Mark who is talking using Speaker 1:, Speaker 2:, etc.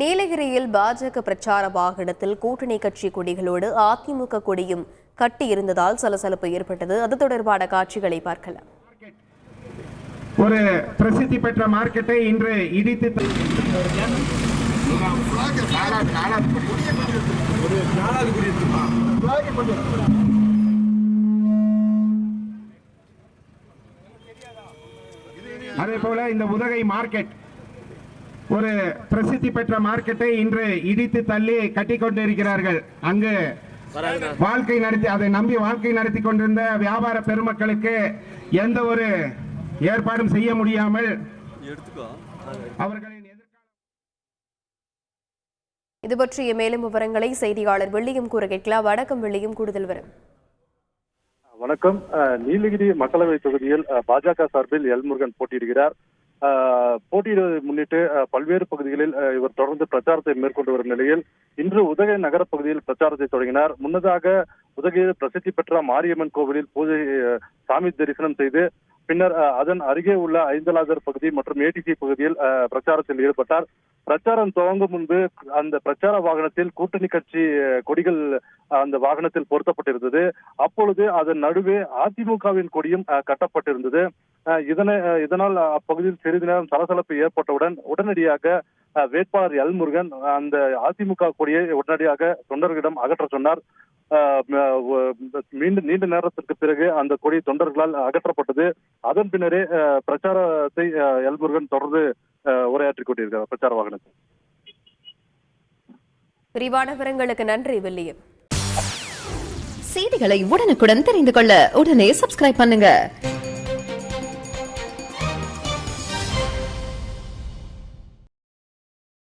Speaker 1: நீலகிரியில் பாஜக பிரச்சார வாகனத்தில் கூட்டணி கட்சி கொடிகளோடு அதிமுக கொடியும் கட்டியிருந்ததால் சலசலப்பு ஏற்பட்டது. அது தொடர்பான காட்சிகளை பார்க்கலாம்.
Speaker 2: ஒரு பிரசித்தி பெற்ற மார்க்கெட்டை இன்று இடித்து அதே போல இந்த உதகை மார்க்கெட் ஒரு பிரசித்தி பெற்ற மார்க்கெட்டை இன்று இடித்து தள்ளி கட்டி கொண்டிருக்கிறார்கள். அங்கு வாழ்க்கை நடத்தி அதை நம்பி வாழ்க்கை நடத்தி கொண்டிருந்த வியாபார பெருமக்களுக்கு எந்த ஒரு ஏற்பாடும் செய்ய முடியாமல் அவர்களின்
Speaker 1: இது பற்றிய மேலும் விவரங்களை செய்தியாளர் வெள்ளியம் கூற கேட்கலாம். வணக்கம் வெள்ளியம், கூடுதல் வரும்.
Speaker 3: வணக்கம். நீலகிரி மக்களவை தொகுதியில் பாஜக சார்பில் எல் முருகன் போட்டியிடுகிறார். போட்டியிடுவதை முன்னிட்டு பல்வேறு பகுதிகளில் இவர் தொடர்ந்து பிரச்சாரத்தை மேற்கொண்டு வரும் நிலையில் இன்று உதகை நகர பகுதியில் பிரச்சாரத்தை தொடங்கினார். முன்னதாக உதகையில் பிரசித்தி பெற்ற மாரியம்மன் கோவிலில் பூஜை சாமி தரிசனம் செய்து பின்னர் அதன் அருகே உள்ள ஐந்தலாதர் பகுதி மற்றும் ஏடிசி பகுதியில் பிரச்சாரத்தில் ஈடுபட்டார். பிரச்சாரம் துவங்கும் முன்பு அந்த பிரச்சார வாகனத்தில் கூட்டணி கட்சி கொடிகள் அந்த வாகனத்தில் பொருத்தப்பட்டிருந்தது. அப்பொழுது அதன் நடுவே அதிமுகவின் கொடியும் கட்டப்பட்டிருந்தது. இதனால் அப்பகுதியில் சிறிது நேரம் சலசலப்பு ஏற்பட்டவுடன் உடனடியாக வேட்பாளர் எல் முருகன் அந்த அதிமுக கொடியை உடனடியாக தொண்டர்களிடம் அகற்ற சொன்னார். நீண்ட நேரத்திற்கு பிறகு அந்த கொடி தொண்டர்களால் அகற்றப்பட்டது. அதன் பின்னரே பிரச்சாரத்தை எல் முருகன் தொடர்ந்து உரையாற்றிக் கொண்டிருக்கிறார் பிரச்சார வாகனத்தில்.
Speaker 1: விரிவான விவரங்களுக்கு நன்றி வெள்ளியம்.
Speaker 4: செய்திகளை உடனுக்குடன் தெரிந்து கொள்ள உடனே சப்ஸ்கிரைப் பண்ணுங்க.